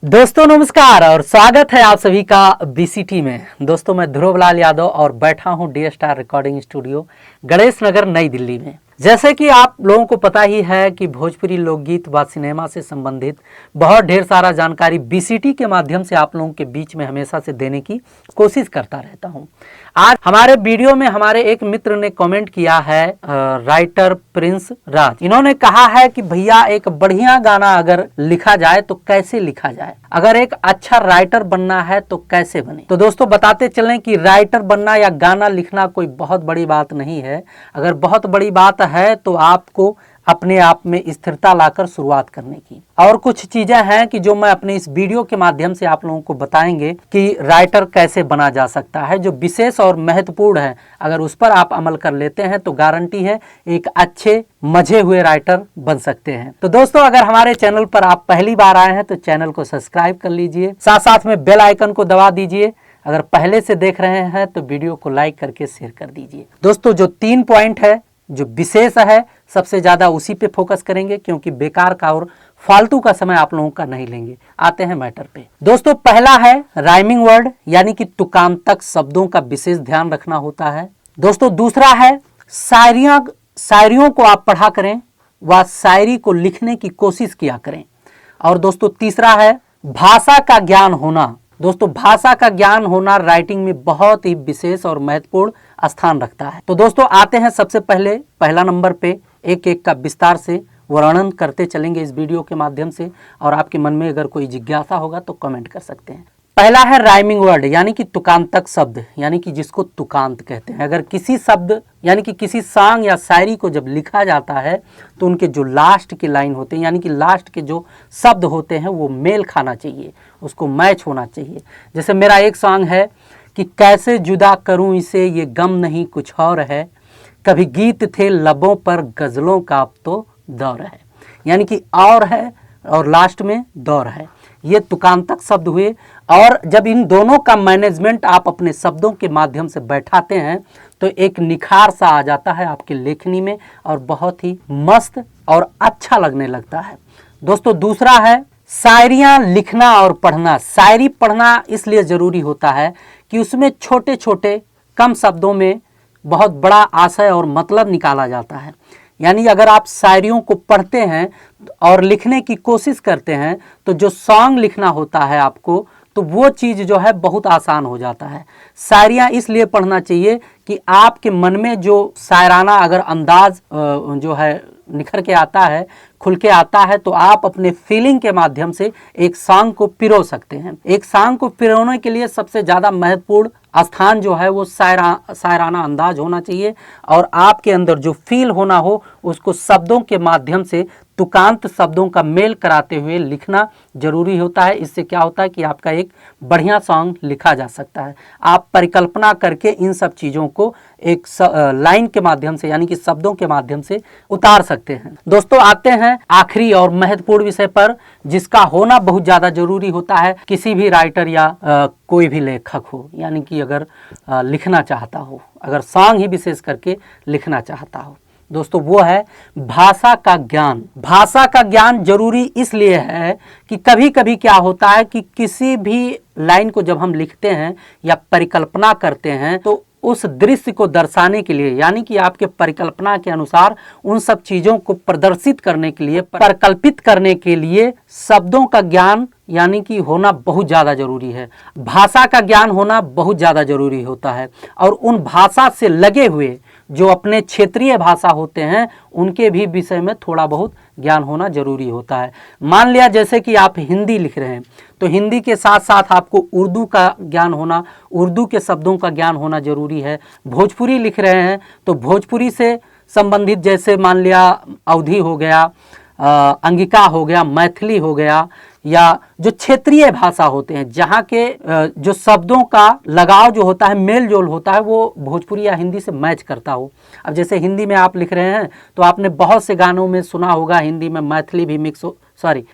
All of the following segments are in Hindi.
दोस्तों नमस्कार और स्वागत है आप सभी का बीसीटी में। दोस्तों मैं ध्रुवलाल यादव और बैठा हूं D star recording studio Ganesh Nagar New Delhi में। जैसे कि आप लोगों को पता ही है कि भोजपुरी लोकगीत व सिनेमा से संबंधित बहुत ढेर सारा जानकारी बीसीटी के माध्यम से आप लोगों के बीच में हमेशा से देने की कोशिश करता रहता हूं। आज हमारे वीडियो में हमारे एक मित्र ने कमेंट किया है, राइटर प्रिंस राज। इन्होंने कहा है कि भैया एक बढ़िया गाना अगर लिखा जाए तो कैसे लिखा जाए, अगर एक अच्छा राइटर बनना है तो कैसे बने। तो दोस्तों बताते चलें कि राइटर बनना या गाना लिखना कोई बहुत बड़ी बात नहीं है। अगर बहुत बड़ी बात है तो आपको अपने आप में स्थिरता लाकर शुरुआत करने की। और कुछ चीजें हैं कि जो मैं अपने इस वीडियो के माध्यम से आप लोगों को बताएंगे कि राइटर कैसे बना जा सकता है, जो विशेष और महत्वपूर्ण है। अगर उस पर आप अमल कर लेते हैं तो गारंटी है एक अच्छे मजे हुए राइटर बन सकते हैं। तो दोस्तों अगर हमारे चैनल पर आप पहली बार आए हैं तो चैनल को सब्सक्राइब कर लीजिए, साथ साथ में बेल आइकन को दबा दीजिए। अगर पहले से देख रहे हैं तो वीडियो को लाइक करके शेयर कर दीजिए। दोस्तों जो 3 पॉइंट है जो विशेष है, सबसे ज्यादा उसी पे फोकस करेंगे क्योंकि बेकार का और फालतू का समय आप लोगों का नहीं लेंगे। आते हैं मैटर पे। दोस्तों पहला है राइमिंग वर्ड, यानी कि तुकांतक शब्दों का विशेष ध्यान रखना होता है। दोस्तों दूसरा है शायरियों को आप पढ़ा करें व शायरी को लिखने की कोशिश किया करें। और दोस्तों तीसरा है भाषा का ज्ञान होना। दोस्तों भाषा का ज्ञान होना राइटिंग में बहुत ही विशेष और महत्वपूर्ण स्थान रखता है। तो दोस्तों आते हैं सबसे पहले पहला नंबर पे, एक एक का विस्तार से वर्णन करते चलेंगे इस वीडियो के माध्यम से। और आपके मन में अगर कोई जिज्ञासा होगा तो कमेंट कर सकते हैं। पहला है राइमिंग वर्ड, यानी कि तुकांतक शब्द, यानी कि जिसको तुकांत कहते हैं। अगर किसी शब्द यानी कि किसी सॉन्ग या शायरी को जब लिखा जाता है तो उनके जो लास्ट की लाइन होते हैं, यानी कि लास्ट के जो शब्द होते हैं वो मेल खाना चाहिए, उसको मैच होना चाहिए। जैसे मेरा एक सॉन्ग है कि कैसे जुदा करूं इसे, ये गम नहीं कुछ और है, कभी गीत थे लबों पर गजलों का अब तो दौर है। यानी कि और है और लास्ट में दौर है, ये तुकांतक शब्द हुए। और जब इन दोनों का मैनेजमेंट आप अपने शब्दों के माध्यम से बैठाते हैं तो एक निखार सा आ जाता है आपकी लेखनी में और बहुत ही मस्त और अच्छा लगने लगता है। दोस्तों दूसरा है शायरियाँ लिखना और पढ़ना। शायरी पढ़ना इसलिए ज़रूरी होता है कि उसमें छोटे छोटे कम शब्दों में बहुत बड़ा आशय और मतलब निकाला जाता है। यानी अगर आप शायरियों को पढ़ते हैं और लिखने की कोशिश करते हैं तो जो सॉन्ग लिखना होता है आपको, तो वो चीज़ जो है बहुत आसान हो जाता है। शायरियाँ इसलिए पढ़ना चाहिए कि आपके मन में जो शायराना अगर अंदाज जो है निखर के आता है, खुल के आता है, तो आप अपने फीलिंग के माध्यम से एक सॉन्ग को पिरो सकते हैं। एक सॉन्ग को पिरोने के लिए सबसे ज़्यादा महत्वपूर्ण स्थान जो है वो शायराना अंदाज होना चाहिए और आपके अंदर जो फील होना हो उसको शब्दों के माध्यम से तुकांत शब्दों का मेल कराते हुए लिखना जरूरी होता है। इससे क्या होता है कि आपका एक बढ़िया सॉन्ग लिखा जा सकता है। आप परिकल्पना करके इन सब चीज़ों को एक लाइन के माध्यम से यानी कि शब्दों के माध्यम से उतार सकते हैं। दोस्तों आते हैं आखिरी और महत्वपूर्ण विषय पर, जिसका होना बहुत ज़्यादा जरूरी होता है किसी भी राइटर या कोई भी लेखक हो, यानी कि अगर लिखना चाहता हो, अगर सॉन्ग ही विशेष करके लिखना चाहता हो। दोस्तों वो है भाषा का ज्ञान। भाषा का ज्ञान जरूरी इसलिए है कि कभी कभी क्या होता है कि किसी भी लाइन को जब हम लिखते हैं या परिकल्पना करते हैं तो उस दृश्य को दर्शाने के लिए, यानी कि आपके परिकल्पना के अनुसार उन सब चीज़ों को प्रदर्शित करने के लिए, परिकल्पित करने के लिए शब्दों का ज्ञान यानी कि होना बहुत ज़्यादा जरूरी है। भाषा का ज्ञान होना बहुत ज़्यादा जरूरी होता है और उन भाषा से लगे हुए जो अपने क्षेत्रीय भाषा होते हैं उनके भी विषय में थोड़ा बहुत ज्ञान होना जरूरी होता है। मान लिया जैसे कि आप हिंदी लिख रहे हैं तो हिंदी के साथ साथ आपको उर्दू का ज्ञान होना, उर्दू के शब्दों का ज्ञान होना जरूरी है। भोजपुरी लिख रहे हैं तो भोजपुरी से संबंधित जैसे मान लिया अवधी हो गया, अंगिका हो गया, मैथिली हो गया, या जो क्षेत्रीय भाषा होते हैं जहाँ के जो शब्दों का लगाव जो होता है, मेल जोल होता है, वो भोजपुरी या हिंदी से मैच करता हो। अब जैसे हिंदी में आप लिख रहे हैं तो आपने बहुत से गानों में सुना होगा हिंदी में मैथिली भी मिक्स हो,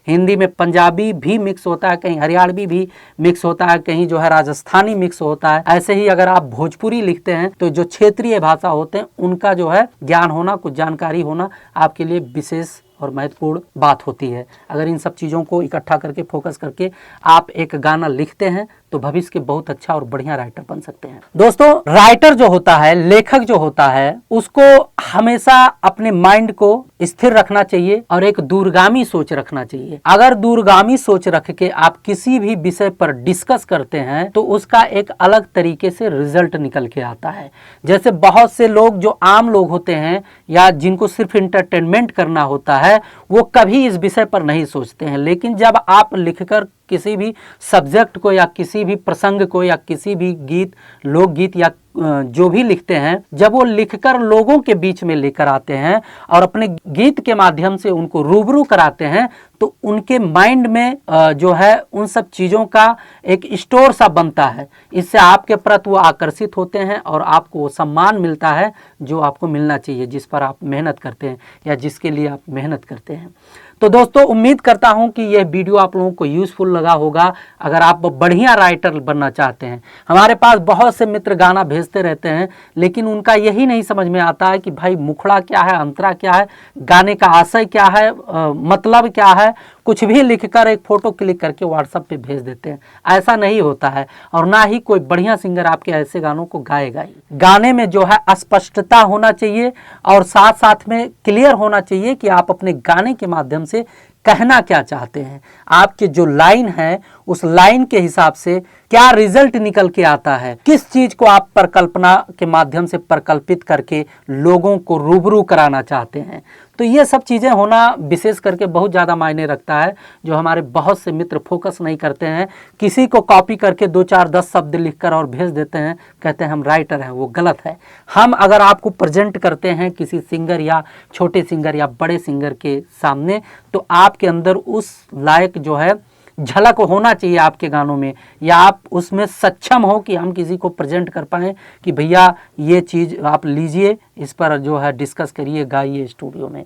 हिंदी में पंजाबी भी मिक्स होता है, कहीं हरियाणवी भी मिक्स होता है, कहीं जो है राजस्थानी मिक्स होता है। ऐसे ही अगर आप भोजपुरी लिखते हैं तो जो क्षेत्रीय भाषा होते हैं उनका जो है ज्ञान होना, कुछ जानकारी होना आपके लिए विशेष और महत्वपूर्ण बात होती है। अगर इन सब चीज़ों को इकट्ठा करके फोकस करके आप एक गाना लिखते हैं तो भविष्य के बहुत अच्छा और बढ़िया राइटर बन सकते हैं। दोस्तों, राइटर जो होता है, लेखक जो होता है, उसको हमेशा अपने माइंड को स्थिर रखना चाहिए और एक दूरगामी सोच रखना चाहिए। अगर दूरगामी सोच रख के आप किसी भी विषय पर डिस्कस करते हैं तो उसका एक अलग तरीके से रिजल्ट निकल के आता है। जैसे बहुत से लोग जो आम लोग होते हैं या जिनको सिर्फ इंटरटेनमेंट करना होता है, वो कभी इस विषय पर नहीं सोचते हैं, लेकिन जब आप लिखकर किसी भी सब्जेक्ट को या किसी भी प्रसंग को या किसी भी गीत, लोकगीत या जो भी लिखते हैं, जब वो लिखकर लोगों के बीच में लेकर आते हैं और अपने गीत के माध्यम से उनको रूबरू कराते हैं तो उनके माइंड में जो है उन सब चीज़ों का एक स्टोर सा बनता है। इससे आपके प्रति वो आकर्षित होते हैं और आपको वो सम्मान मिलता है जो आपको मिलना चाहिए, जिस पर आप मेहनत करते हैं या जिसके लिए आप मेहनत करते हैं। तो दोस्तों, उम्मीद करता हूं कि यह वीडियो आप लोगों को यूज़फुल लगा होगा। अगर आप बढ़िया राइटर बनना चाहते हैं, हमारे पास बहुत से मित्र गाना भेजते रहते हैं, लेकिन उनका यही नहीं समझ में आता है कि भाई मुखड़ा क्या है, अंतरा क्या है, गाने का आशय क्या है, मतलब क्या है। कुछ भी लिखकर एक फ़ोटो क्लिक करके व्हाट्सएप पे भेज देते हैं। ऐसा नहीं होता है और ना ही कोई बढ़िया सिंगर आपके ऐसे गानों को गाएगा ही। गाने में जो है स्पष्टता होना चाहिए और साथ साथ में क्लियर होना चाहिए कि आप अपने गाने के माध्यम से कहना क्या चाहते हैं। आपके जो लाइन है उस लाइन के हिसाब से क्या रिजल्ट निकल के आता है, किस चीज़ को आप परिकल्पना के माध्यम से परिकल्पित करके लोगों को रूबरू कराना चाहते हैं। तो ये सब चीज़ें होना विशेष करके बहुत ज़्यादा मायने रखता है, जो हमारे बहुत से मित्र फोकस नहीं करते हैं। किसी को कॉपी करके 2 4 10 शब्द लिखकर और भेज देते हैं, कहते हैं हम राइटर हैं। वो गलत है। हम अगर आपको प्रेजेंट करते हैं किसी सिंगर या छोटे सिंगर या बड़े सिंगर के सामने, तो आपके अंदर उस लायक जो है झलक होना चाहिए आपके गानों में, या आप उसमें सक्षम हो कि हम किसी को प्रेजेंट कर पाएँ कि भैया ये चीज़ आप लीजिए, इस पर जो है डिस्कस करिए, गाइए स्टूडियो में।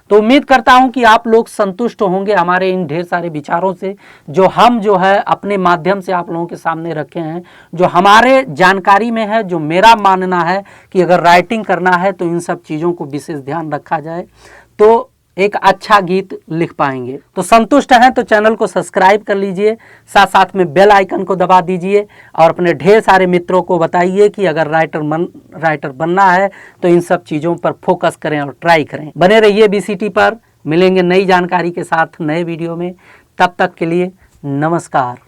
तो उम्मीद करता हूं कि आप लोग संतुष्ट होंगे हमारे इन ढेर सारे विचारों से, जो हम जो है अपने माध्यम से आप लोगों के सामने रखे हैं, जो हमारे जानकारी में है, जो मेरा मानना है कि अगर राइटिंग करना है तो इन सब चीज़ों को विशेष ध्यान रखा जाए तो एक अच्छा गीत लिख पाएंगे। तो संतुष्ट हैं तो चैनल को सब्सक्राइब कर लीजिए, साथ साथ में बेल आइकन को दबा दीजिए और अपने ढेर सारे मित्रों को बताइए कि अगर राइटर बनना है तो इन सब चीज़ों पर फोकस करें और ट्राई करें। बने रहिए BCT पर। मिलेंगे नई जानकारी के साथ नए वीडियो में। तब तक के लिए नमस्कार।